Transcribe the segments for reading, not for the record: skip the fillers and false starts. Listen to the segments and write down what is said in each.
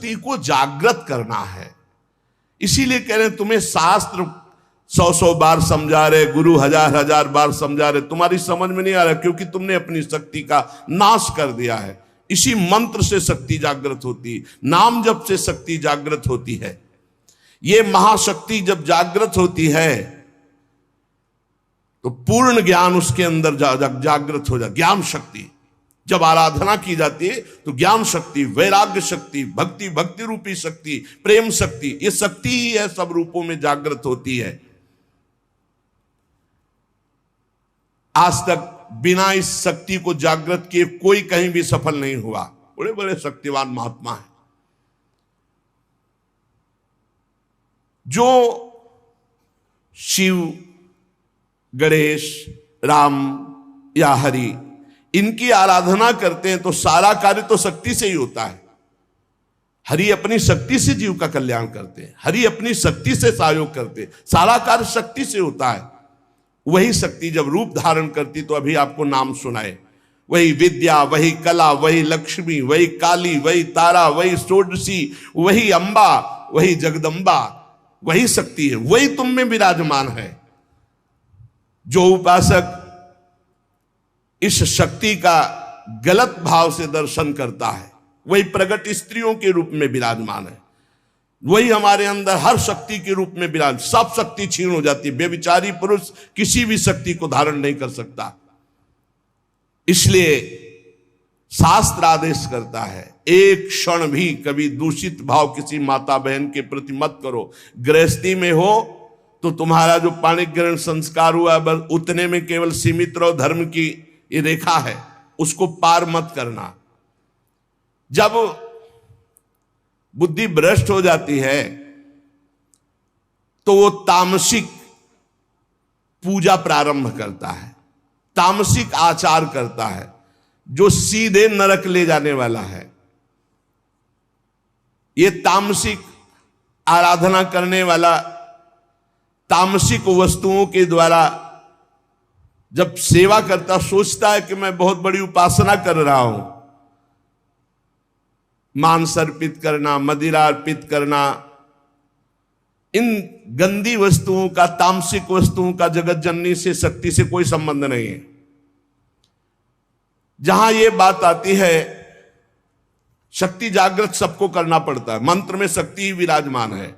शक्ति को जागृत करना है। इसीलिए कह रहे हैं तुम्हें शास्त्र 100 बार समझा रहे, गुरु हजार बार समझा रहे, तुम्हारी समझ में नहीं आ रहा, क्योंकि तुमने अपनी शक्ति का नाश कर दिया है। इसी मंत्र से शक्ति जागृत होती है, नाम जप से शक्ति जागृत होती है। ये महाशक्ति जब जागृत होती है तो पूर्ण ज्ञान उसके अंदर जागृत हो जाता। ज्ञान शक्ति जब आराधना की जाती है तो ज्ञान शक्ति, वैराग्य शक्ति, भक्ति रूपी शक्ति, प्रेम शक्ति, ये शक्ति ही है, सब रूपों में जागृत होती है। आज तक बिना इस शक्ति को जागृत किए कोई कहीं भी सफल नहीं हुआ। बड़े बड़े शक्तिवान महात्मा हैं जो शिव, गणेश, राम या हरि इनकी आराधना करते हैं तो सारा कार्य तो शक्ति से ही होता है। हरि अपनी शक्ति से जीव का कल्याण करते हैं, हरि अपनी शक्ति से सहयोग करते हैं, सारा कार्य शक्ति से होता है। वही शक्ति जब रूप धारण करती तो अभी आपको नाम सुनाए, वही विद्या, वही कला, वही लक्ष्मी, वही काली, वही तारा, वही षोडशी, वही अंबा, वही जगदम्बा, वही शक्ति है, वही तुम में विराजमान है। जो उपासक इस शक्ति का गलत भाव से दर्शन करता है वही प्रगट स्त्रियों के रूप में विराजमान है, वही हमारे अंदर हर शक्ति के रूप में विराज। सब शक्ति छीन हो जाती है, व्यभिचारी पुरुष किसी भी शक्ति को धारण नहीं कर सकता। इसलिए शास्त्र आदेश करता है एक क्षण भी कभी दूषित भाव किसी माता बहन के प्रति मत करो। गृहस्थी में हो तो तुम्हारा जो पाणिक ग्रहण संस्कार हुआ बस उतने में केवल सीमित रहो, धर्म की ये रेखा है उसको पार मत करना। जब बुद्धि भ्रष्ट हो जाती है तो वो तामसिक पूजा प्रारंभ करता है, तामसिक आचार करता है जो सीधे नरक ले जाने वाला है। ये तामसिक आराधना करने वाला तामसिक वस्तुओं के द्वारा जब सेवा करता सोचता है कि मैं बहुत बड़ी उपासना कर रहा हूं, मांस अर्पित करना, मदिरा अर्पित करना, इन गंदी वस्तुओं का, तामसिक वस्तुओं का जगत जननी से, शक्ति से कोई संबंध नहीं है। जहां यह बात आती है शक्ति जागृत सबको करना पड़ता है, मंत्र में शक्ति ही विराजमान है।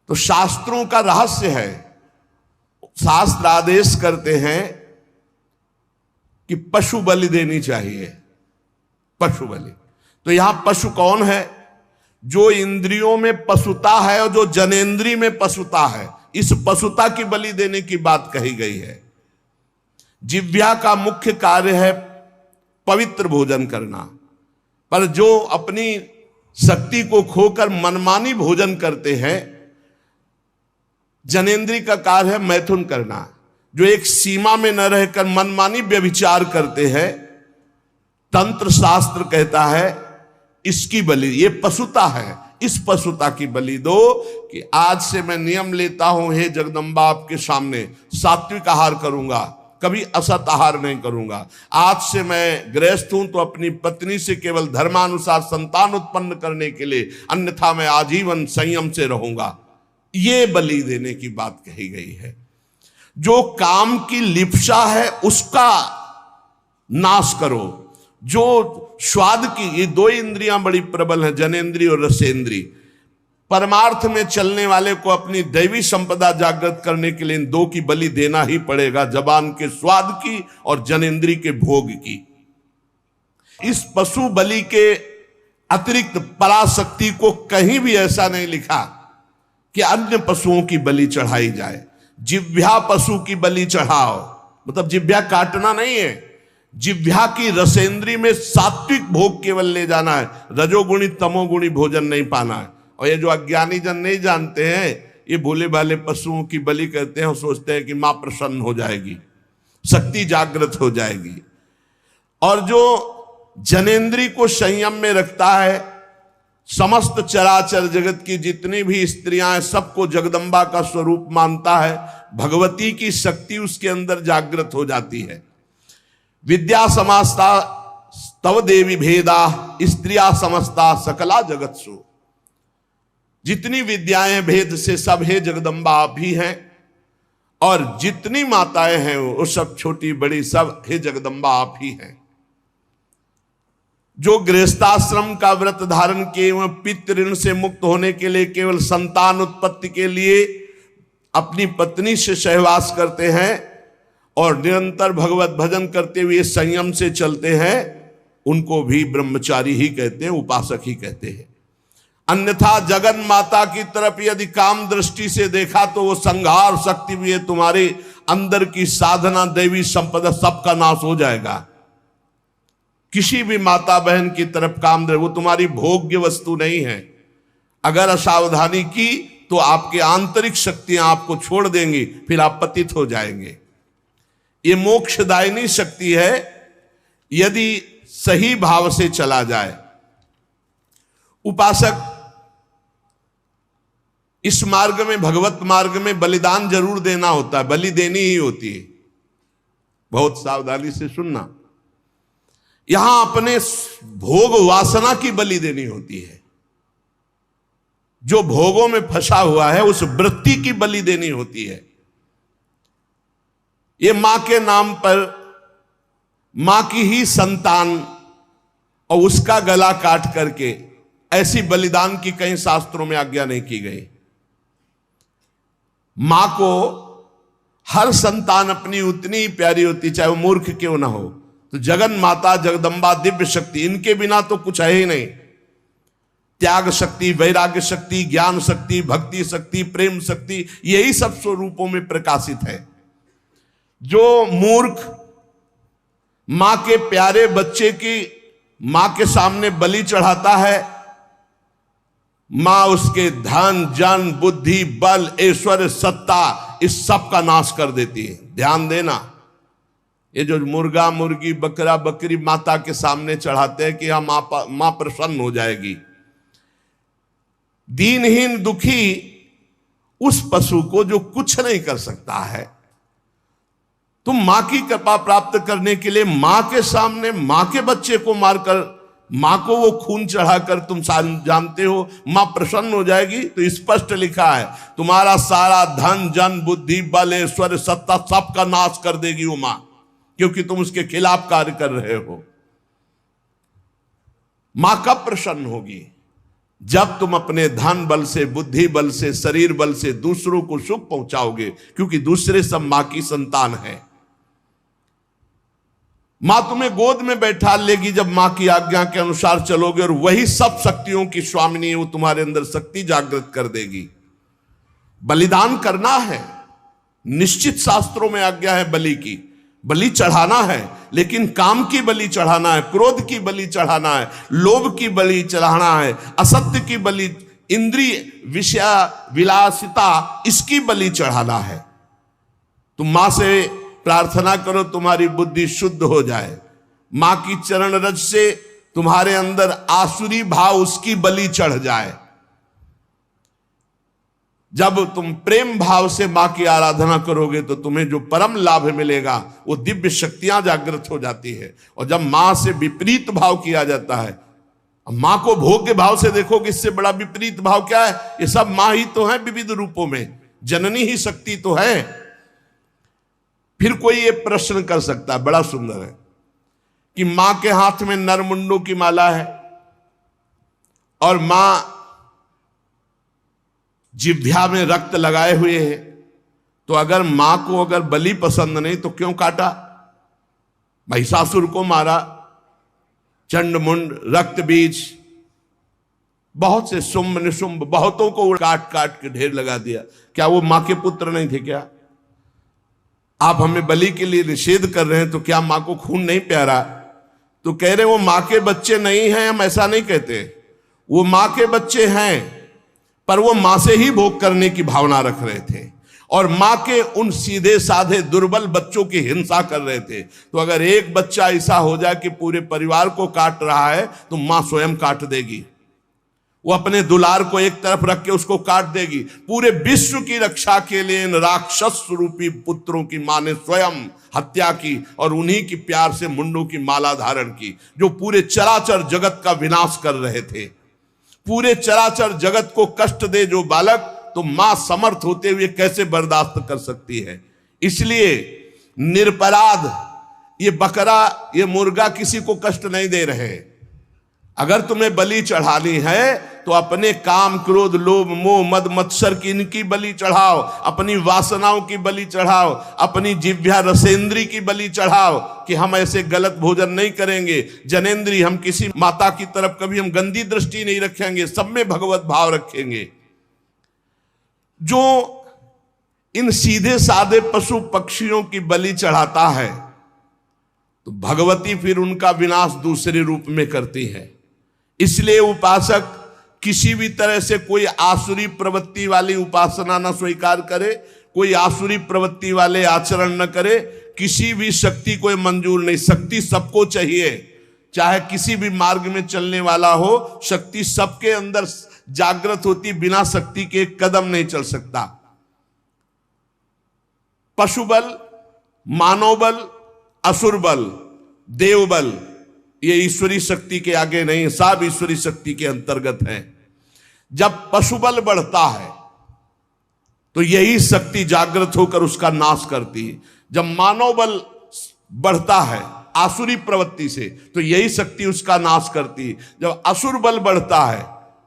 तो शास्त्रों का रहस्य है, शास्त्र आदेश करते हैं कि पशु बलि देनी चाहिए, पशु बलि। तो यहां पशु कौन है? जो इंद्रियों में पशुता है और जो जनेंद्री में पशुता है, इस पशुता की बलि देने की बात कही गई है। जिह्वा का मुख्य कार्य है पवित्र भोजन करना, पर जो अपनी शक्ति को खोकर मनमानी भोजन करते हैं, जनेंद्री का कार्य है मैथुन करना। जो एक सीमा में न रहकर मनमानी व्यभिचार करते हैं, तंत्र शास्त्र कहता है इसकी बलि, ये पशुता है, इस पशुता की बलि दो कि आज से मैं नियम लेता हूं हे जगदम्बा आपके सामने सात्विक आहार करूंगा, कभी असत आहार नहीं करूंगा। आज से मैं गृहस्थ हूं तो अपनी पत्नी से केवल धर्मानुसार संतान उत्पन्न करने के लिए, अन्यथा मैं आजीवन संयम से रहूंगा। ये बलि देने की बात कही गई है। जो काम की लिप्सा है उसका नाश करो। जो स्वाद की, ये दो इंद्रियां बड़ी प्रबल हैं, जनेंद्री और रसेंद्री। परमार्थ में चलने वाले को अपनी दैवी संपदा जागृत करने के लिए इन दो की बलि देना ही पड़ेगा, जबान के स्वाद की और जनेंद्री के भोग की। इस पशु बलि के अतिरिक्त पराशक्ति को कहीं भी ऐसा नहीं लिखा कि अन्य पशुओं की बलि चढ़ाई जाए। जिह्वा पशु की बलि चढ़ाओ, मतलब जिह्वा काटना नहीं है, जिह्वा की रसेंद्री में सात्विक भोग केवल ले जाना है, रजोगुणी तमोगुणी भोजन नहीं पाना है। और ये जो अज्ञानी जन नहीं जानते हैं, ये भोले भाले पशुओं की बलि करते हैं और सोचते हैं कि मां प्रसन्न हो जाएगी, शक्ति जागृत हो जाएगी। और जो जनेंद्री को संयम में रखता है, समस्त चराचर जगत की जितनी भी स्त्रियां हैं सबको जगदम्बा का स्वरूप मानता है, भगवती की शक्ति उसके अंदर जागृत हो जाती है। विद्या तव देवी भेदा स्त्रिया समस्ता सकला जगत्सु। जितनी विद्याएं भेद से सब है जगदम्बा आप ही हैं, और जितनी माताएं हैं वो सब छोटी बड़ी सब हे जगदम्बा आप ही हैं। जो गृहस्थाश्रम का व्रत धारण किए एवं पितृ ऋण से मुक्त होने के लिए केवल संतान उत्पत्ति के लिए अपनी पत्नी से सहवास करते हैं और निरंतर भगवत भजन करते हुए संयम से चलते हैं, उनको भी ब्रह्मचारी ही कहते हैं, उपासक ही कहते हैं। अन्यथा जगन माता की तरफ यदि काम दृष्टि से देखा तो वो संहार शक्ति भी है, तुम्हारे अंदर की साधना दैवी संपदा सबका नाश हो जाएगा। किसी भी माता बहन की तरफ काम दे, वो तुम्हारी भोग्य वस्तु नहीं है। अगर असावधानी की तो आपकी आंतरिक शक्तियां आपको छोड़ देंगी, फिर आप पतित हो जाएंगे। ये मोक्षदायिनी शक्ति है यदि सही भाव से चला जाए। उपासक इस मार्ग में, भगवत मार्ग में बलिदान जरूर देना होता है, बलि देनी ही होती है। बहुत सावधानी से सुनना, यहां अपने भोग वासना की बलि देनी होती है। जो भोगों में फंसा हुआ है उस वृत्ति की बलि देनी होती है। ये मां के नाम पर मां की ही संतान और उसका गला काट करके, ऐसी बलिदान की कहीं शास्त्रों में आज्ञा नहीं की गई। मां को हर संतान अपनी उतनी ही प्यारी होती, चाहे वो मूर्ख क्यों ना हो। तो जगन माता जगदम्बा दिव्य शक्ति, इनके बिना तो कुछ है ही नहीं। त्याग शक्ति, वैराग्य शक्ति, ज्ञान शक्ति, भक्ति शक्ति, प्रेम शक्ति, यही सब स्वरूपों में प्रकाशित है। जो मूर्ख मां के प्यारे बच्चे की मां के सामने बलि चढ़ाता है, मां उसके धन जन बुद्धि बल ऐश्वर्य सत्ता इस सब का नाश कर देती है। ध्यान देना, ये जो मुर्गा मुर्गी बकरा बकरी माता के सामने चढ़ाते हैं कि हाँ मां प्रसन्न हो जाएगी, दीनहीन दुखी उस पशु को जो कुछ नहीं कर सकता है, तुम मां की कृपा प्राप्त करने के लिए मां के सामने मां के बच्चे को मारकर, मां को वो खून चढ़ाकर तुम जानते हो मां प्रसन्न हो जाएगी। तो स्पष्ट लिखा है तुम्हारा सारा धन जन बुद्धि बल ऐश्वर्य सत्ता सबका नाश कर देगी वो मां, क्योंकि तुम उसके खिलाफ कार्य कर रहे हो। मां कब प्रसन्न होगी? जब तुम अपने धन बल से, बुद्धि बल से, शरीर बल से दूसरों को सुख पहुंचाओगे, क्योंकि दूसरे सब मां की संतान है। मां तुम्हें गोद में बैठा लेगी जब मां की आज्ञा के अनुसार चलोगे, और वही सब शक्तियों की स्वामिनी, वो तुम्हारे अंदर शक्ति जागृत कर देगी। बलिदान करना है, निश्चित शास्त्रों में आज्ञा है बलि की, बलि चढ़ाना है, लेकिन काम की बलि चढ़ाना है, क्रोध की बलि चढ़ाना है, लोभ की बलि चढ़ाना है, असत्य की बलि, इंद्रिय विषय विलासिता, इसकी बलि चढ़ाना है। तुम मां से प्रार्थना करो तुम्हारी बुद्धि शुद्ध हो जाए, मां की चरण रज से तुम्हारे अंदर आसुरी भाव उसकी बलि चढ़ जाए। जब तुम प्रेम भाव से मां की आराधना करोगे तो तुम्हें जो परम लाभ मिलेगा वो दिव्य शक्तियां जागृत हो जाती है। और जब मां से विपरीत भाव किया जाता है, मां को भोग्य भाव से देखोगे, इससे बड़ा विपरीत भाव क्या है? ये सब मां ही तो है विविध रूपों में, जननी ही शक्ति तो है। फिर कोई ये प्रश्न कर सकता है, बड़ा सुंदर है, कि मां के हाथ में नरमुंडों की माला है और मां जिह्वा में रक्त लगाए हुए है, तो अगर मां को अगर बलि पसंद नहीं तो क्यों काटा? महिषासुर को मारा, चंड मुंड रक्त बीज, बहुत से शुंभ निशुंभ बहुतों को काट काट के ढेर लगा दिया। क्या वो मां के पुत्र नहीं थे क्या? आप हमें बलि के लिए निषेध कर रहे हैं, तो क्या मां को खून नहीं प्यारा? तो कह रहे वो मां के बच्चे नहीं हैं। हम ऐसा नहीं कहते, वो मां के बच्चे हैं, पर वो मां से ही भोग करने की भावना रख रहे थे और मां के उन सीधे साधे दुर्बल बच्चों की हिंसा कर रहे थे। तो अगर एक बच्चा ऐसा हो जाए कि पूरे परिवार को काट रहा है, तो मां स्वयं काट देगी। वो अपने दुलार को एक तरफ रख के उसको काट देगी। पूरे विश्व की रक्षा के लिए इन राक्षस रूपी पुत्रों की मां ने स्वयं हत्या की और उन्हीं की प्यार से मुंडों की माला धारण की, जो पूरे चराचर जगत का विनाश कर रहे थे। पूरे चराचर जगत को कष्ट दे जो बालक, तो मां समर्थ होते हुए कैसे बर्दाश्त कर सकती है। इसलिए निरपराध ये बकरा, ये मुर्गा किसी को कष्ट नहीं दे रहे। अगर तुम्हें बलि चढ़ानी है तो अपने काम, क्रोध, लोभ, मोह, मद, मत्सर की इनकी बलि चढ़ाओ, अपनी वासनाओं की बलि चढ़ाओ, अपनी जिह्वा रसेंद्री की बलि चढ़ाओ कि हम ऐसे गलत भोजन नहीं करेंगे। जनेंद्री, हम किसी माता की तरफ कभी हम गंदी दृष्टि नहीं रखेंगे, सब में भगवत भाव रखेंगे। जो इन सीधे साधे पशु पक्षियों की बलि चढ़ाता है तो भगवती फिर उनका विनाश दूसरे रूप में करती है। इसलिए उपासक किसी भी तरह से कोई आसुरी प्रवृत्ति वाली उपासना न स्वीकार करे, कोई आसुरी प्रवृत्ति वाले आचरण न करे, किसी भी शक्ति को मंजूर नहीं। शक्ति सबको चाहिए, चाहे किसी भी मार्ग में चलने वाला हो, शक्ति सबके अंदर जागृत होती, बिना शक्ति के एक कदम नहीं चल सकता। पशु बल, मानव बल, असुर बल, देव बल, ये ईश्वरी शक्ति के आगे नहीं, सब ईश्वरी शक्ति के अंतर्गत है। जब पशु बल बढ़ता है तो यही शक्ति जागृत होकर उसका नाश करती है। जब मानव बल बढ़ता है आसुरी प्रवृत्ति से तो यही शक्ति उसका नाश करती है। जब असुर बल बढ़ता है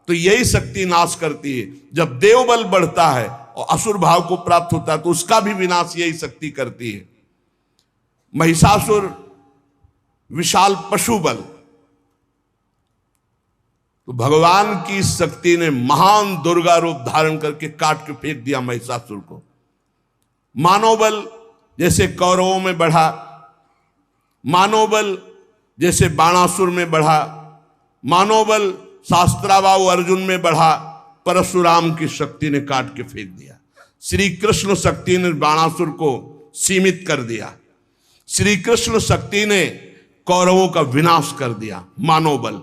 तो यही शक्ति नाश करती है। जब देव बल बढ़ता है और असुर भाव को प्राप्त होता है तो उसका भी विनाश यही शक्ति करती है। महिषासुर विशाल पशु बल, तो भगवान की शक्ति ने महान दुर्गा रूप धारण करके काट के फेंक दिया महिषासुर को। मानव बल जैसे कौरवों में बढ़ा, मानव बल जैसे बाणासुर में बढ़ा, मानव बल शास्त्राबाहु अर्जुन में बढ़ा, परशुराम की शक्ति ने काट के फेंक दिया। श्री कृष्ण शक्ति ने बाणासुर को सीमित कर दिया। श्री कृष्ण शक्ति ने कौरवों का विनाश कर दिया। मानव बल,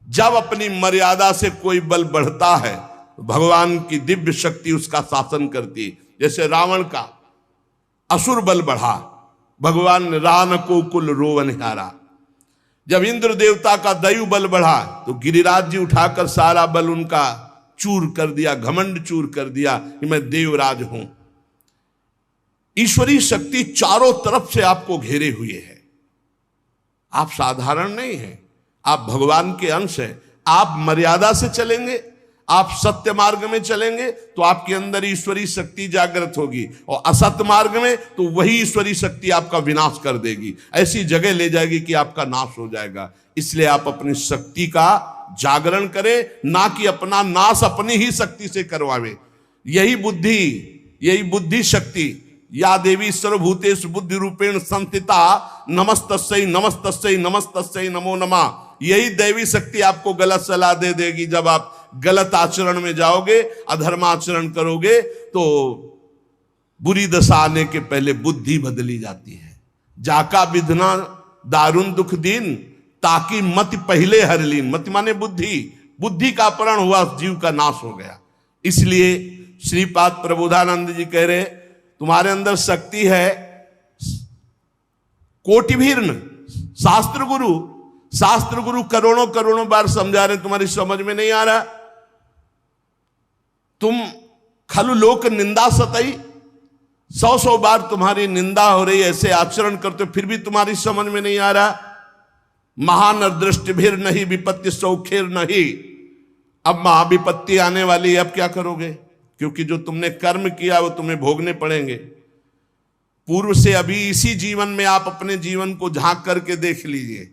जब अपनी मर्यादा से कोई बल बढ़ता है तो भगवान की दिव्य शक्ति उसका शासन करती है। जैसे रावण का असुर बल बढ़ा, भगवान ने रान को कुल रोवनहारा। जब इंद्र देवता का दैव बल बढ़ा तो गिरिराज जी उठाकर सारा बल उनका चूर कर दिया, घमंड चूर कर दिया कि मैं देवराज हूं। ईश्वरी शक्ति चारों तरफ से आपको घेरे हुए है। आप साधारण नहीं हैं, आप भगवान के अंश हैं। आप मर्यादा से चलेंगे, आप सत्य मार्ग में चलेंगे तो आपके अंदर ईश्वरी शक्ति जागृत होगी, और असत्य मार्ग में तो वही ईश्वरी शक्ति आपका विनाश कर देगी, ऐसी जगह ले जाएगी कि आपका नाश हो जाएगा। इसलिए आप अपनी शक्ति का जागरण करें, ना कि अपना नाश अपनी ही शक्ति से करवावे। यही बुद्धि शक्ति, या देवी सर्वभूतेषु बुद्धि रूपेण संस्थिता नमस्तस्यै नमस्तस्यै नमस्तस्यै नमो नमः। यही दैवी शक्ति आपको गलत सलाह दे देगी। जब आप गलत आचरण में जाओगे, अधर्माचरण करोगे, तो बुरी दशा आने के पहले बुद्धि बदली जाती है। जाका विधना दारुण दुख दीन, ताकि मति पहले हर लीन। मति माने बुद्धि का अपहरण हुआ, जीव का नाश हो गया। इसलिए श्रीपाद प्रबोधानंद जी कह रहे, तुम्हारे अंदर शक्ति है कोटिभीर्ण। शास्त्र गुरु करोड़ों करोड़ों बार समझा रहे, तुम्हारी समझ में नहीं आ रहा। तुम खलु लोक निंदा सतई, 100 बार तुम्हारी निंदा हो रही, ऐसे आचरण करते फिर भी तुम्हारी समझ में नहीं आ रहा। महान दृष्टि भीर नहीं विपत्ति सौखेर नहीं। अब महाविपत्ति आने वाली, अब क्या करोगे? क्योंकि जो तुमने कर्म किया वो तुम्हें भोगने पड़ेंगे। पूर्व से अभी इसी जीवन में आप अपने जीवन को झांक करके देख लीजिए,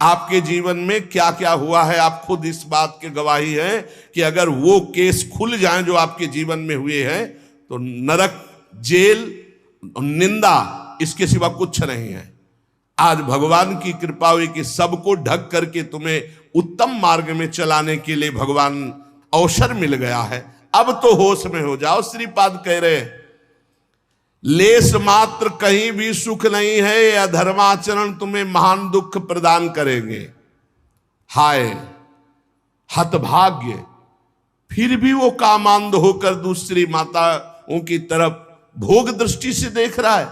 आपके जीवन में क्या क्या हुआ है। आप खुद इस बात के गवाही हैं कि अगर वो केस खुल जाएं जो आपके जीवन में हुए हैं तो नरक, जेल, निंदा, इसके सिवा कुछ नहीं है। आज भगवान की कृपा हुई कि सबको ढक करके तुम्हें उत्तम मार्ग में चलाने के लिए भगवान अवसर मिल गया है। अब तो होश में हो जाओ। श्रीपाद कह रहे, लेस मात्र कहीं भी सुख नहीं है, या धर्माचरण तुम्हें महान दुख प्रदान करेंगे। हाय हतभाग्य, फिर भी वो कामांध होकर दूसरी माताओं की तरफ भोग दृष्टि से देख रहा है।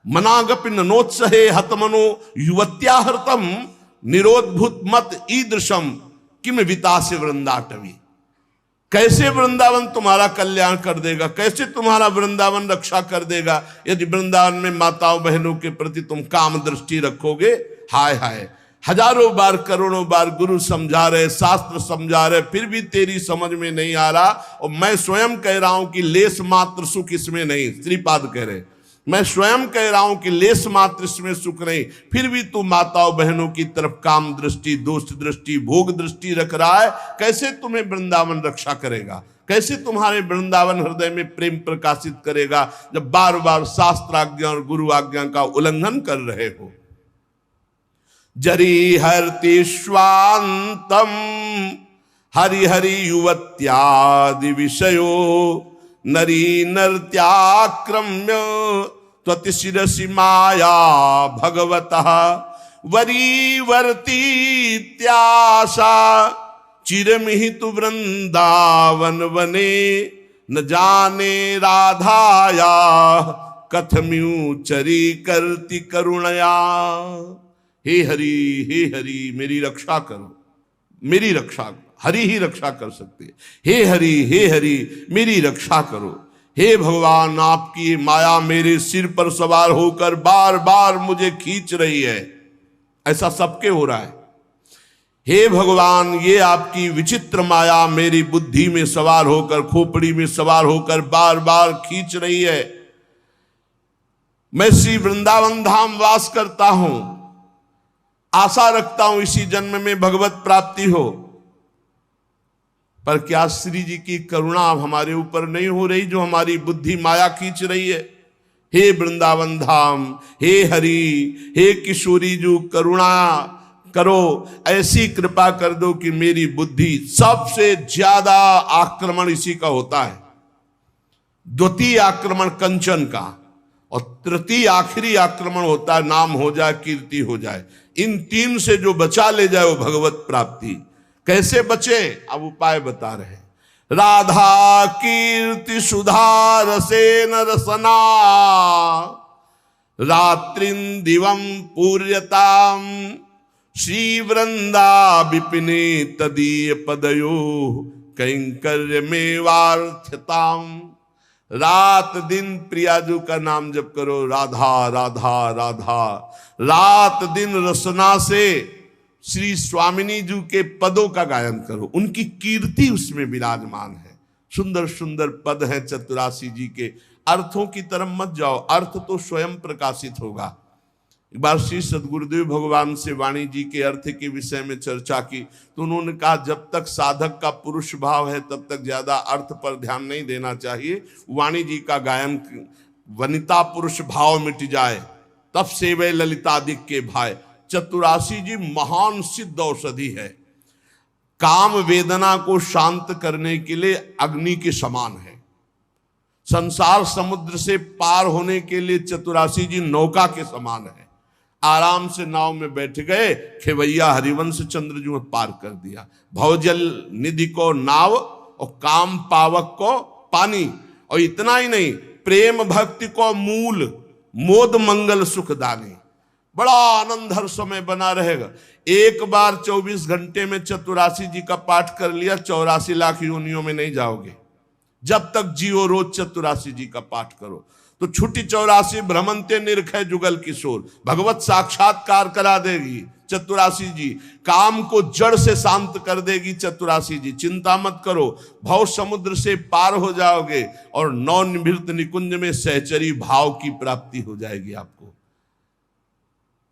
मनागपि ननोत्सहे हतमनो युवत्या हृतम निरोधभूत मत ईदृशम किम वितासे वृंदाटवी। कैसे वृंदावन तुम्हारा कल्याण कर देगा, कैसे तुम्हारा वृंदावन रक्षा कर देगा यदि वृंदावन में माताओं बहनों के प्रति तुम काम दृष्टि रखोगे। हाय हाय, हजारों बार करोड़ों बार गुरु समझा रहे, शास्त्र समझा रहे, फिर भी तेरी समझ में नहीं आ रहा। और मैं स्वयं कह रहा हूं कि लेस मात्र सुख इसमें नहीं, श्रीपाद कह रहे, मैं स्वयं कह रहा हूं कि लेस मात्र इसमें सुख नहीं, फिर भी तू माताओं बहनों की तरफ काम दृष्टि, दोस्त दृष्टि, भोग दृष्टि रख रहा है। कैसे तुम्हें वृंदावन रक्षा करेगा, कैसे तुम्हारे वृंदावन हृदय में प्रेम प्रकाशित करेगा जब बार बार शास्त्र आज्ञा और गुरु आज्ञा का उल्लंघन कर रहे हो। जरी हरति स्वांतम हरिहरि युवत्यादि विषयो नरी नर्त्याक्रम्य त्वतिशिरसि माया भगवतः वरीवर्तीत्याशा चिरमिहितु वृंदावन वने न जाने राधाया कथम्यू चरी करती करुणया। हे हरि मेरी रक्षा करो, मेरी रक्षा करो, हरि ही रक्षा कर सकते हैं। हे हरि मेरी रक्षा करो। हे भगवान, आपकी माया मेरे सिर पर सवार होकर बार बार मुझे खींच रही है। ऐसा सबके हो रहा है। हे भगवान, ये आपकी विचित्र माया मेरी बुद्धि में सवार होकर, खोपड़ी में सवार होकर बार बार खींच रही है। मैं श्री वृंदावन धाम वास करता हूं, आशा रखता हूं इसी जन्म में भगवत प्राप्ति हो, पर क्या श्री जी की करुणा अब हमारे ऊपर नहीं हो रही जो हमारी बुद्धि माया खींच रही है। हे वृंदावन धाम, हे हरि, हे किशोरी जो करुणा करो, ऐसी कृपा कर दो कि मेरी बुद्धि, सबसे ज्यादा आक्रमण इसी का होता है। द्वितीय आक्रमण कंचन का, और तृतीय आखिरी आक्रमण होता है नाम हो जाए, कीर्ति हो जाए। इन तीन से जो बचा ले जाए वो भगवत प्राप्ति। कैसे बचे, अब उपाय बता रहे। राधा कीर्ति सुधा रसेन रसना रात्रिं दिवं पूर्यताम श्री वृंदा विपिने तदीय पदयो कैंकर्य में वार्थताम। रात दिन प्रियाजू का नाम जप करो, राधा राधा राधा। रात दिन रसना से श्री स्वामिनी जी के पदों का गायन करो, उनकी कीर्ति उसमें विराजमान है। सुंदर सुंदर पद हैं चतुरासी जी के। अर्थों की तरफ मत जाओ, अर्थ तो स्वयं प्रकाशित होगा। एक बार श्री सद्गुरुदेव भगवान से वाणी जी के अर्थ के विषय में चर्चा की तो उन्होंने कहा जब तक साधक का पुरुष भाव है तब तक ज्यादा अर्थ पर ध्यान नहीं देना चाहिए। वाणी जी का गायन वनिता पुरुष भाव मिट जाए तब सेवे ललितादिक के भाई। चतुरासी जी महान सिद्ध औषधि है, काम वेदना को शांत करने के लिए अग्नि के समान है। संसार समुद्र से पार होने के लिए चतुरासी जी नौका के समान है। आराम से नाव में बैठ गए, खेवैया हरिवंश चंद्र जी पार कर दिया। भवजल निधि को नाव और काम पावक को पानी, और इतना ही नहीं, प्रेम भक्ति को मूल, मोद मंगल सुखदानी। बड़ा आनंद हर समय बना रहेगा। एक बार 24 घंटे में चतुरासी जी का पाठ कर लिया, 84 लाख योनियों में नहीं जाओगे। जब तक जियो रोज चतुरासी जी का पाठ करो तो छुट्टी 84 भ्रमंते निरखय जुगल किशोर, भगवत साक्षात्कार करा देगी चतुरासी जी। काम को जड़ से शांत कर देगी चतुरासी जी। चिंता मत करो, भव समुद्र से पार हो जाओगे और नवनिभृत निकुंज में सहचरी भाव की प्राप्ति हो जाएगी आपको।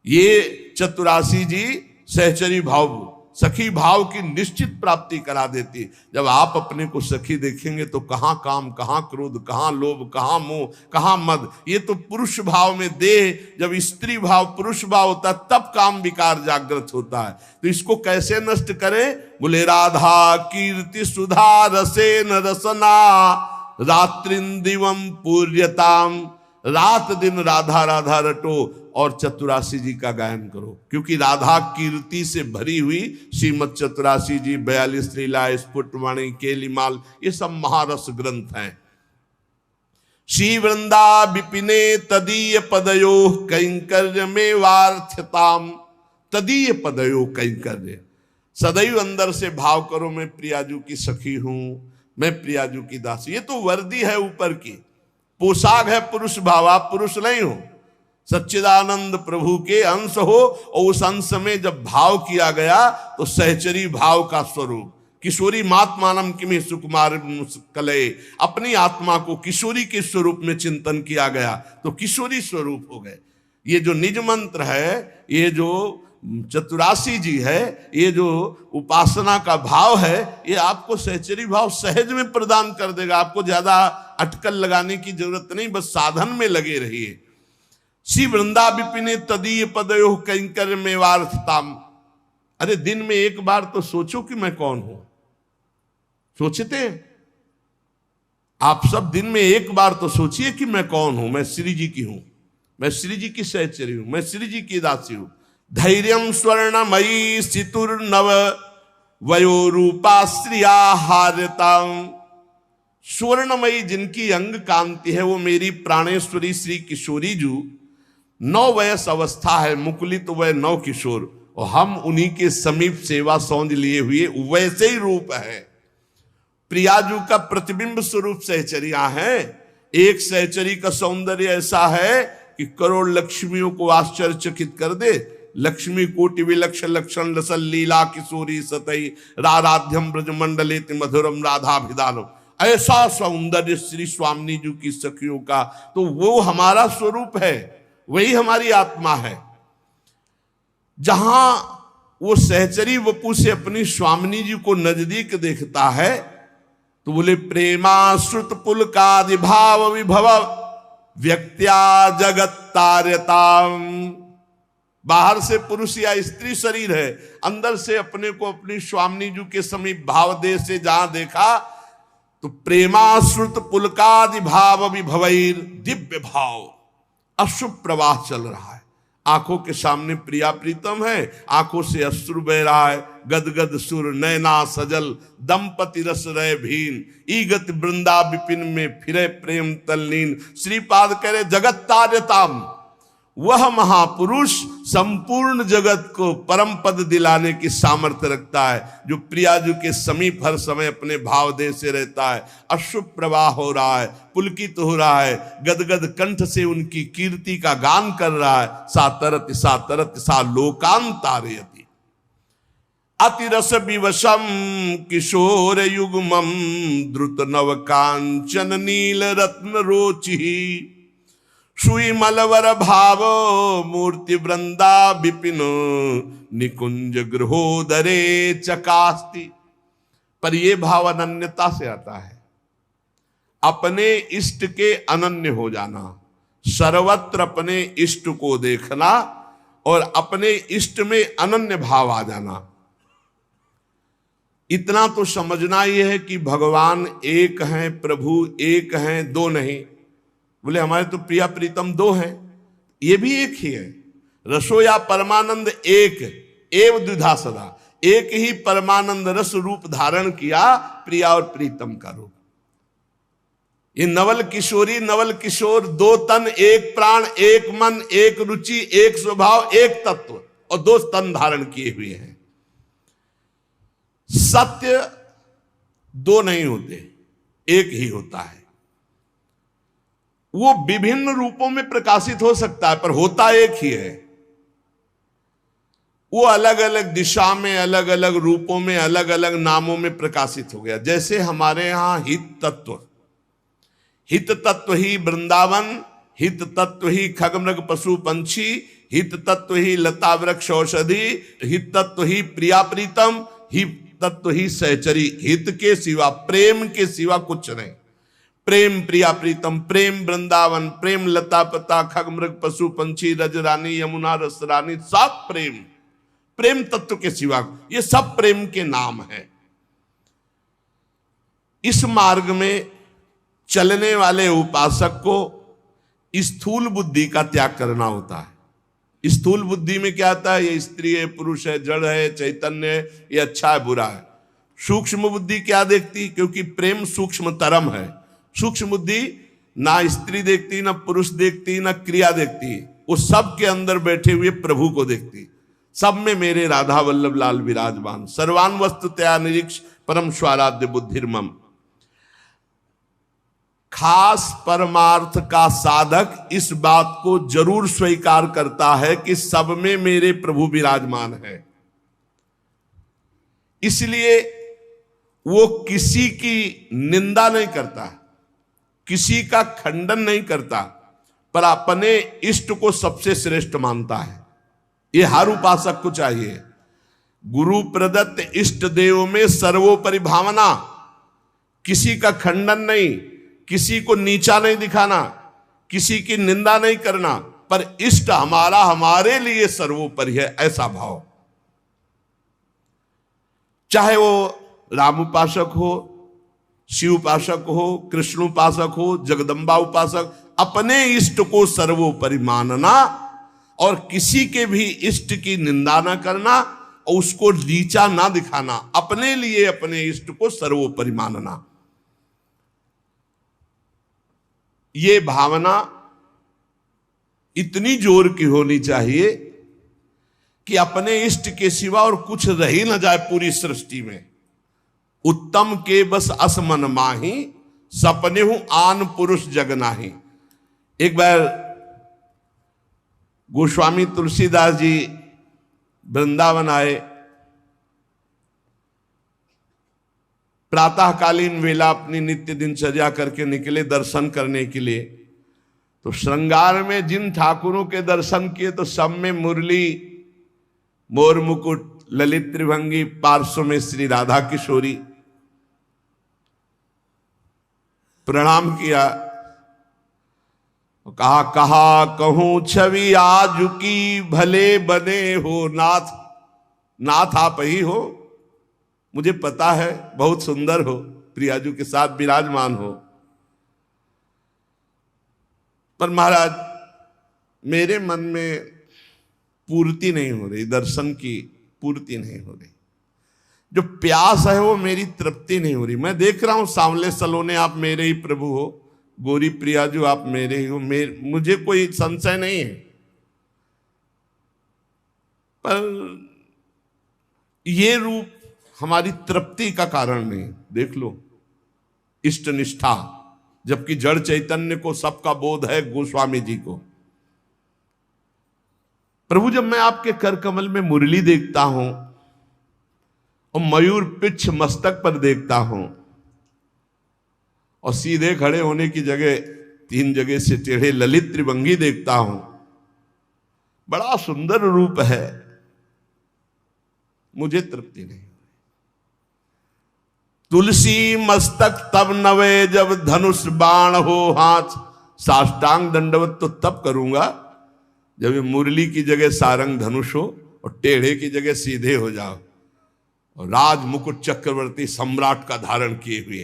ये चतुरासी जी सहचरी भाव, सखी भाव की निश्चित प्राप्ति करा देती। जब आप अपने को सखी देखेंगे तो कहां काम, कहां क्रोध, कहां लोभ, कहां मोह, कहां मद। ये तो पुरुष भाव में देह, जब स्त्री भाव पुरुष भाव होता है तब काम विकार जागृत होता है। तो इसको कैसे नष्ट करें? बोले राधा कीर्ति सुधा रसेन रसना रात्रिं दिवं पूर्यताम रात दिन राधा राधा रटो और चतुरासी जी का गायन करो, क्योंकि राधा कीर्ति से भरी हुई श्रीमद चतुरासी जी, 42 लीला, स्फुटवाणी, केलिमाल, ये सब महारस ग्रंथ हैं। श्री वृंदा विपिने तदीय पदयो कैंकर्य में वार्थताम, तदीय पदयो कैंकर्य, सदैव अंदर से भाव करो मैं प्रियाजू की सखी हूं, मैं प्रियाजू की दासी। ये तो वर्दी है ऊपर की, पोशाक है पुरुष भाव, आप पुरुष नहीं हो, सच्चिदानंद प्रभु के अंश हो। और उस अंश में जब भाव किया गया तो सहचरी भाव का स्वरूप, किशोरी मात्मानम किमि सुकुमार कलये, अपनी आत्मा को किशोरी के स्वरूप में चिंतन किया गया तो किशोरी स्वरूप हो गए। ये जो निज मंत्र है, ये जो चतुरासी जी है, ये जो उपासना का भाव है, ये आपको सहचरी भाव सहज में प्रदान कर देगा। आपको ज्यादा अटकल लगाने की जरूरत नहीं, बस साधन में लगे रहिए। श्री वृंदा विपिने तदीय पदयो कैंकर में वार्थताम। अरे दिन में एक बार तो सोचो कि मैं कौन हूं। सोचते हैं आप सब, दिन में एक बार तो सोचिए कि मैं कौन हूं। मैं श्री जी की हूं, मैं श्री जी की सहचरी हूं, मैं श्री जी की दासी हूं। धैर्यम स्वर्णमयी सितुर्नव वयोरूपा श्रिया हार्यताम। स्वर्णमयी जिनकी अंग कांति है वो मेरी प्राणेश्वरी श्री किशोरी जू। 9 वयस अवस्था है, मुकुलित वय 9 किशोर, और हम उन्हीं के समीप सेवा सौंध लिए हुए वैसे ही रूप है। प्रियाजू का प्रतिबिंब स्वरूप सहचरियां हैं। एक सहचरी का सौंदर्य ऐसा है कि करोड़ लक्ष्मियों को आश्चर्यचकित कर दे। लक्ष्मी कोटि विलक्षण लक्षण रसल लीला किशोरी सतई राराध्यम ब्रजमंडलेति मधुरम राधाभिदानम। ऐसा सौंदर्य श्री स्वामिनी जी की सखियों का, तो वो हमारा स्वरूप है, वही हमारी आत्मा है। जहां वो सहचरी वपु से अपनी स्वामिनी जी को नजदीक देखता है तो बोले प्रेमाश्रुत पुलकादि भाव विभव व्यक्त्या जगत तार्यताम। बाहर से पुरुष या स्त्री शरीर है, अंदर से अपने को अपनी स्वामिनी जी के समीप भाव दे से जहां देखा तो प्रेमाश्रुत पुलकादि भाव विभवैर, दिव्य भाव अशुभ प्रवाह चल रहा है। आंखों के सामने प्रिया प्रीतम है, आंखों से अश्रु बह रहा है। गदगद सुर नैना सजल दंपति रस रहे भीन, ईगत वृंदा विपिन में फिरे प्रेम तल्लीन। श्रीपाद कह रहे जगत तार्यताम, वह महापुरुष संपूर्ण जगत को परम पद दिलाने की सामर्थ्य रखता है, जो प्रियाजू के समीप हर समय अपने भाव दे से रहता है। अशुभ प्रवाह हो रहा है, पुलकित हो रहा है, गदगद कंठ से उनकी कीर्ति का गान कर रहा है। सातरत सा लोकांतारयति अतिरस विवशम किशोर युग्मम द्रुत नव कांचन नील रत्न रोचि। सुई मलवर भाव मूर्ति वृंदा विपिन निकुंज गृहोदरे चकास्ति। पर यह भाव अनन्यता से आता है, अपने इष्ट के अनन्य हो जाना, सर्वत्र अपने इष्ट को देखना और अपने इष्ट में अनन्य भाव आ जाना। इतना तो समझना यह है कि भगवान एक हैं, प्रभु एक हैं, दो नहीं। बोले हमारे तो प्रिया प्रीतम 2 हैं, ये भी एक ही है। रसो या परमानंद एक एव द्विधा सदा, एक ही परमानंद रस रूप धारण किया, प्रिया और प्रीतम का रूप। ये नवल किशोरी नवल किशोर, 2 तन, 1 प्राण, 1 मन, 1 रुचि, 1 स्वभाव, 1 तत्व, और 2 तन धारण किए हुए हैं। सत्य 2 नहीं होते, एक ही होता है। वो विभिन्न रूपों में प्रकाशित हो सकता है पर होता एक ही है। वो अलग अलग दिशा में, अलग अलग रूपों में, अलग अलग नामों में प्रकाशित हो गया। जैसे हमारे यहां हित तत्व ही वृंदावन, हित तत्व ही खगमृग पशु पंछी, हित तत्व ही लता वृक्ष औषधि, हित तत्व ही प्रिया प्रीतम, हित तत्व ही सहचरी। हित के सिवा, प्रेम के सिवा कुछ नहीं। प्रेम प्रिया प्रीतम, प्रेम वृंदावन, प्रेम लता पता, खगमृग पशु पंछी, रजरानी यमुना रसरानी, सब प्रेम, प्रेम तत्व के सिवा, ये सब प्रेम के नाम है। इस मार्ग में चलने वाले उपासक को स्थूल बुद्धि का त्याग करना होता है। स्थूल बुद्धि में क्या आता है? ये स्त्री है, पुरुष है, जड़ है, चैतन्य है, ये अच्छा है, बुरा है। सूक्ष्म बुद्धि क्या देखती? क्योंकि प्रेम सूक्ष्म तरम है। सूक्ष्म बुद्धि ना स्त्री देखती, ना पुरुष देखती, ना क्रिया देखती, वो सब के अंदर बैठे हुए प्रभु को देखती। सब में मेरे राधा वल्लभ लाल विराजमान, सर्वान वस्तु तया निरीक्ष परम स्वाराध्य बुद्धिर्मम। खास परमार्थ का साधक इस बात को जरूर स्वीकार करता है कि सब में मेरे प्रभु विराजमान है। इसलिए वो किसी की निंदा नहीं करता, किसी का खंडन नहीं करता, पर अपने इष्ट को सबसे श्रेष्ठ मानता है। ये हर उपासक को चाहिए। गुरु प्रदत्त इष्ट देव में सर्वोपरि भावना, किसी का खंडन नहीं, किसी को नीचा नहीं दिखाना, किसी की निंदा नहीं करना, पर इष्ट हमारा हमारे लिए सर्वोपरि है, ऐसा भाव। चाहे वो राम उपासक हो, शिव उपासक हो, कृष्ण उपासक हो, जगदम्बा उपासक, अपने इष्ट को सर्वोपरि मानना और किसी के भी इष्ट की निंदा ना करना और उसको नीचा ना दिखाना, अपने लिए अपने इष्ट को सर्वोपरि मानना। ये भावना इतनी जोर की होनी चाहिए कि अपने इष्ट के सिवा और कुछ रह ही न जाए पूरी सृष्टि में। उत्तम के बस असमन माही, सपने हूं आन पुरुष जग नाही। एक बार गोस्वामी तुलसीदास जी वृंदावन आए, प्रातःकालीन वेला अपनी नित्य दिनचर्या करके निकले दर्शन करने के लिए। तो श्रृंगार में जिन ठाकुरों के दर्शन किए तो सब में मुरली, मोर मुकुट, ललित त्रिभंगी, पार्श्व में श्री राधा किशोरी। प्रणाम किया, कहा कहा कहूं छवि आज की, भले बने हो नाथ। नाथ आप ही हो, मुझे पता है बहुत सुंदर हो, प्रियाजू के साथ विराजमान हो, पर महाराज मेरे मन में पूर्ति नहीं हो रही, दर्शन की पूर्ति नहीं हो रही। जो प्यास है वो मेरी तृप्ति नहीं हो रही। मैं देख रहा हूं सांवले सलोने आप मेरे ही प्रभु हो, गोरी प्रियाजू आप मेरे ही हो, मुझे कोई संशय नहीं है, पर ये रूप हमारी तृप्ति का कारण नहीं। देख लो इष्ट निष्ठा, जबकि जड़ चैतन्य को सबका बोध है, गोस्वामी जी को। प्रभु जब मैं आपके कर कमल में मुरली देखता हूं और मयूर पिच्छ मस्तक पर देखता हूं और सीधे खड़े होने की जगह 3 जगह से टेढ़े ललित त्रिभंगी देखता हूं, बड़ा सुंदर रूप है, मुझे तृप्ति नहीं। तुलसी मस्तक तब नवे जब धनुष बाण हो हाथ, साष्टांग दंडवत तो तब करूंगा जब ये मुरली की जगह सारंग धनुष हो और टेढ़े की जगह सीधे हो जाओ और राज मुकुट चक्रवर्ती सम्राट का धारण किए हुए।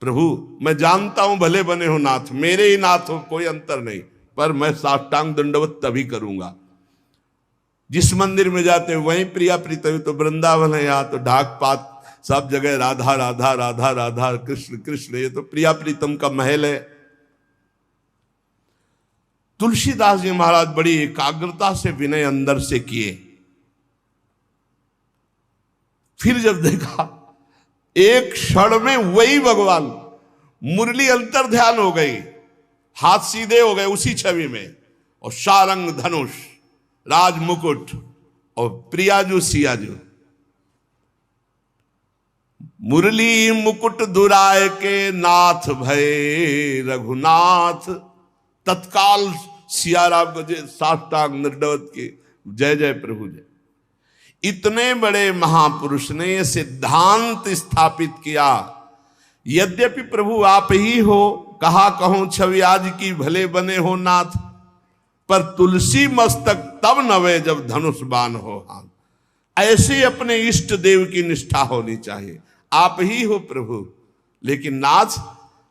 प्रभु मैं जानता हूं भले बने हो नाथ, मेरे ही नाथ हो, कोई अंतर नहीं, पर मैं साष्टांग दंडवत तभी करूंगा। जिस मंदिर में जाते हैं वहीं प्रिया प्रीतम, तो वृंदावन है, यहाँ तो ढाक पात सब जगह राधा राधा राधा राधा, कृष्ण कृष्ण, ये तो प्रिया प्रीतम का महल है। तुलसीदास जी महाराज बड़ी एकाग्रता से विनय अंदर से किए। फिर जब देखा एक क्षण में वही भगवान, मुरली अंतर ध्यान हो गई, हाथ सीधे हो गए उसी छवि में, और सारंग धनुष, राज मुकुट और प्रियाजू सियाजू। मुरली मुकुट दुराय के नाथ भय रघुनाथ, तत्काल सियाराम को साष्टांग दंडवत के जय जय प्रभु जय। इतने बड़े महापुरुष ने यह सिद्धांत स्थापित किया, यद्यपि प्रभु आप ही हो, कहा कहूं छवि आज की, भले बने हो नाथ, पर तुलसी मस्तक तब नवे जब धनुष बाण हो हाथ। ऐसे अपने इष्ट देव की निष्ठा होनी चाहिए। आप ही हो प्रभु, लेकिन नाथ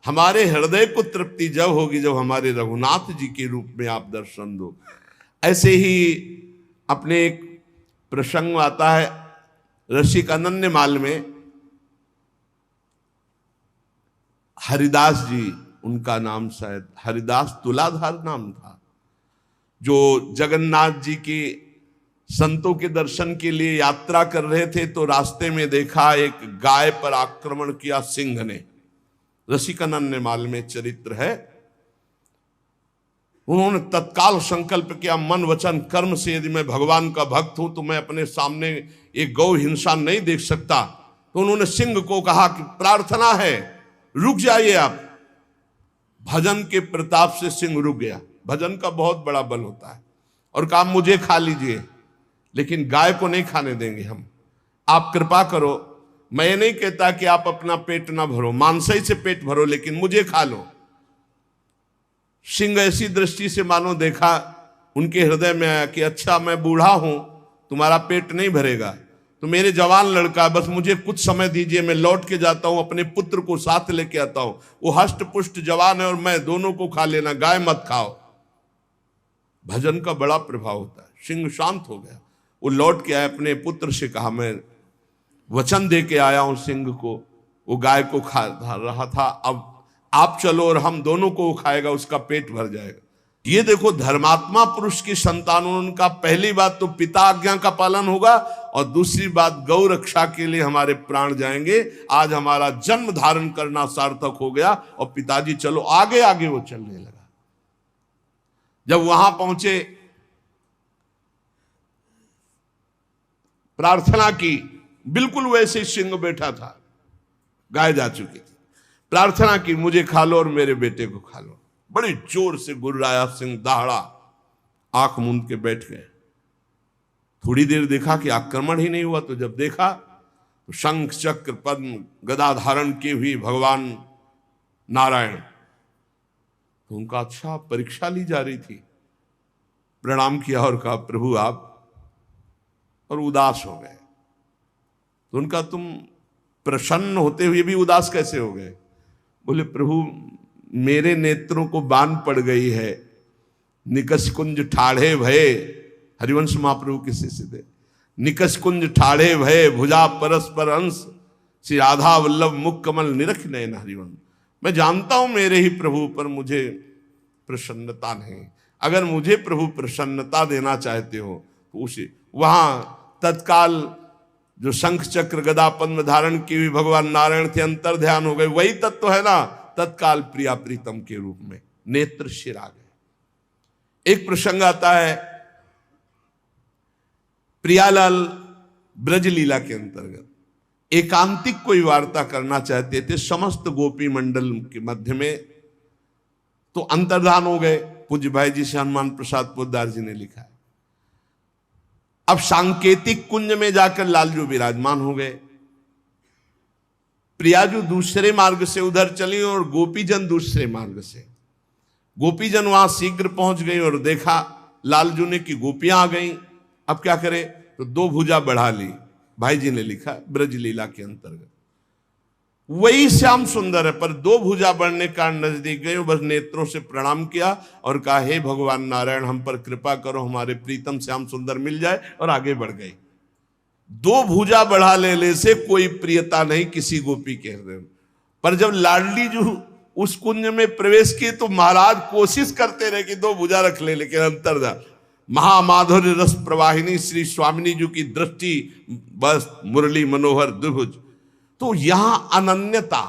हमारे हृदय को तृप्ति जब होगी जब हमारे रघुनाथ जी के रूप में आप दर्शन दो। ऐसे ही अपने एक प्रसंग आता है रसिक अनन्यमाल में, हरिदास जी उनका नाम, शायद हरिदास तुलाधार नाम था, जो जगन्नाथ जी के संतों के दर्शन के लिए यात्रा कर रहे थे तो रास्ते में देखा एक गाय पर आक्रमण किया सिंह ने। रसिकानंद में चरित्र है। उन्होंने तत्काल संकल्प किया, मन वचन कर्म से यदि मैं भगवान का भक्त हूं तो मैं अपने सामने एक गौ हिंसा नहीं देख सकता। तो उन्होंने सिंह को कहा कि प्रार्थना है, रुक जाइए आप। भजन के प्रताप से सिंह रुक गया। भजन का बहुत बड़ा बल होता है। और कहा मुझे खा लीजिए, लेकिन गाय को नहीं खाने देंगे हम। आप कृपा करो, मैं ये नहीं कहता कि आप अपना पेट ना भरो, मांसाई से पेट भरो, लेकिन मुझे खा लो। सिंह ऐसी दृष्टि से मानो देखा, उनके हृदय में आया कि अच्छा मैं बूढ़ा हूं, तुम्हारा पेट नहीं भरेगा, तो मेरे जवान लड़का, बस मुझे कुछ समय दीजिए, मैं लौट के जाता हूं, अपने पुत्र को साथ लेके आता हूं, वो हष्ट पुष्ट जवान है और मैं, दोनों को खा लेना, गाय मत खाओ। भजन का बड़ा प्रभाव होता है। सिंह शांत हो गया, वो लौट के आया, अपने पुत्र से कहा मैं वचन दे के आया हूं सिंह को, वो गाय को खा रहा था, अब आप चलो और हम दोनों को वो खाएगा, उसका पेट भर जाएगा। ये देखो धर्मात्मा पुरुष की संतान, उनका पहली बात तो पिता आज्ञा का पालन होगा और दूसरी बात गौ रक्षा के लिए हमारे प्राण जाएंगे। आज हमारा जन्म धारण करना सार्थक हो गया और पिताजी चलो आगे आगे वो चलने लगा। जब वहां पहुंचे, प्रार्थना की, बिल्कुल वैसे सिंह बैठा था, गाय जा चुकी थी। प्रार्थना की मुझे खा लो और मेरे बेटे को खा लो। बड़ी जोर से गुर्राया सिंह, दहाड़ा, आंख मूंद के बैठ गए। थोड़ी देर देखा कि आक्रमण ही नहीं हुआ, तो जब देखा तो शंख चक्र पद्म गदा धारण की हुई भगवान नारायण, तो उनका अच्छा परीक्षा ली जा रही थी। प्रणाम किया और कहा प्रभु आप, और उदास हो गए। तो उनका तुम प्रसन्न होते हुए भी उदास कैसे हो गए? बोले प्रभु मेरे नेत्रों को बान पड़ गई है, निकस कुंज ठाढ़े भये, हरिवंश महाप्रभु के शिष्य थे, निकस कुंज ठाढ़े भये भुजा परस्पर अंश, श्री राधा वल्लभ मुख कमल निरख नयन हरिवंश। मैं जानता हूं मेरे ही प्रभु पर मुझे प्रसन्नता नहीं। अगर मुझे प्रभु प्रसन्नता देना चाहते हो तो उसे वहां तत्काल जो शंख चक्र गदा पद्म धारण की हुई भगवान नारायण थे, अंतर ध्यान हो गए। वही तत्व है ना, तत्काल प्रिया प्रीतम के रूप में नेत्र शिर आ गए। एक प्रसंग आता है प्रियालाल ब्रज लीला के अंतर्गत, एकांतिक कोई वार्ता करना चाहते थे समस्त गोपी मंडल के मध्य में, तो अंतर्धान हो गए। पूज्य भाई जी से हनुमान प्रसाद पोद्दार जी ने लिखा है। अब सांकेतिक कुंज में जाकर लालजू विराजमान हो गए। प्रियाजू दूसरे मार्ग से उधर चली और गोपीजन दूसरे मार्ग से। गोपीजन वहां शीघ्र पहुंच गई और देखा लालजू ने कि गोपियां आ गई। अब क्या करे, तो दो भुजा बढ़ा ली। भाई जी ने लिखा ब्रज लीला के अंतर्गत वही श्याम सुंदर है, पर दो भुजा बढ़ने का नजदीक गए, बस नेत्रों से प्रणाम किया और कहा हे भगवान नारायण हम पर कृपा करो, हमारे प्रीतम श्याम सुंदर मिल जाए, और आगे बढ़ गई। दो भुजा बढ़ा लेने से कोई प्रियता नहीं किसी गोपी के हृदय। पर जब लाडली जो उस कुंज में प्रवेश की तो महाराज कोशिश करते रहे कि दो भुजा रख ले, लेकिन अंतर्धान महामाधुर्य रस प्रवाहिनी श्री स्वामिनी जी की दृष्टि, बस मुरली मनोहर द्विभुज। तो यहां अनन्यता,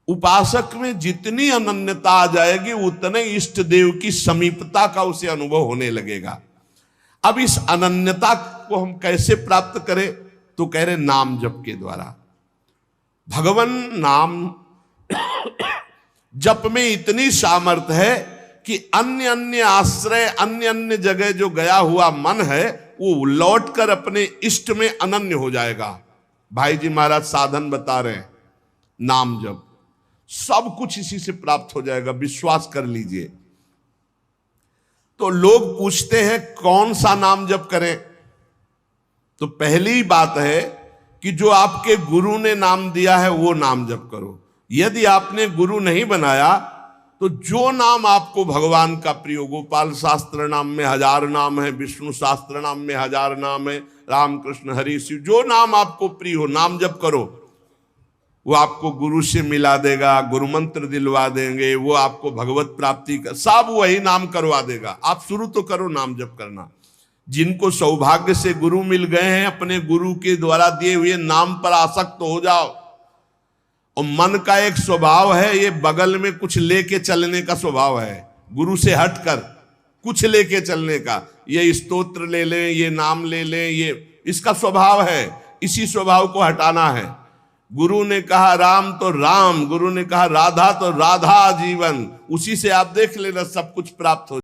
उपासक में जितनी अनन्यता आ जाएगी उतने इष्ट देव की समीपता का उसे अनुभव होने लगेगा। अब इस अनन्यता को हम कैसे प्राप्त करें, तो कह रहे नाम जप के द्वारा। भगवान नाम जप में इतनी सामर्थ्य है कि अन्य अन्य आश्रय, अन्य अन्य जगह जो गया हुआ मन है वो लौटकर अपने इष्ट में अनन्य हो जाएगा। भाई जी महाराज साधन बता रहे हैं, नाम जप, सब कुछ इसी से प्राप्त हो जाएगा, विश्वास कर लीजिए। तो लोग पूछते हैं कौन सा नाम जप करें, तो पहली बात है कि जो आपके गुरु ने नाम दिया है वो नाम जप करो। यदि आपने गुरु नहीं बनाया तो जो नाम आपको भगवान का प्रिय, गोपाल शास्त्र नाम में 1000 नाम है, विष्णु शास्त्र नाम में 1000 नाम है, रामकृष्ण हरि शिव, जो नाम आपको प्रिय हो नाम जप करो। वो आपको गुरु से मिला देगा, गुरु मंत्र दिलवा देंगे, वो आपको भगवत प्राप्ति का सब वही नाम करवा देगा। आप शुरू तो करो नाम जप करना। जिनको सौभाग्य से गुरु मिल गए हैं, अपने गुरु के द्वारा दिए हुए नाम पर आसक्त हो जाओ। और मन का एक स्वभाव है, ये बगल में कुछ लेके चलने का स्वभाव है, गुरु से हटकर कुछ लेके चलने का। ये स्तोत्र ले लें, ये नाम ले लें, ये इसका स्वभाव है। इसी स्वभाव को हटाना है। गुरु ने कहा राम तो राम, गुरु ने कहा राधा तो राधा जीवन, उसी से आप देख लेना सब कुछ प्राप्त हो।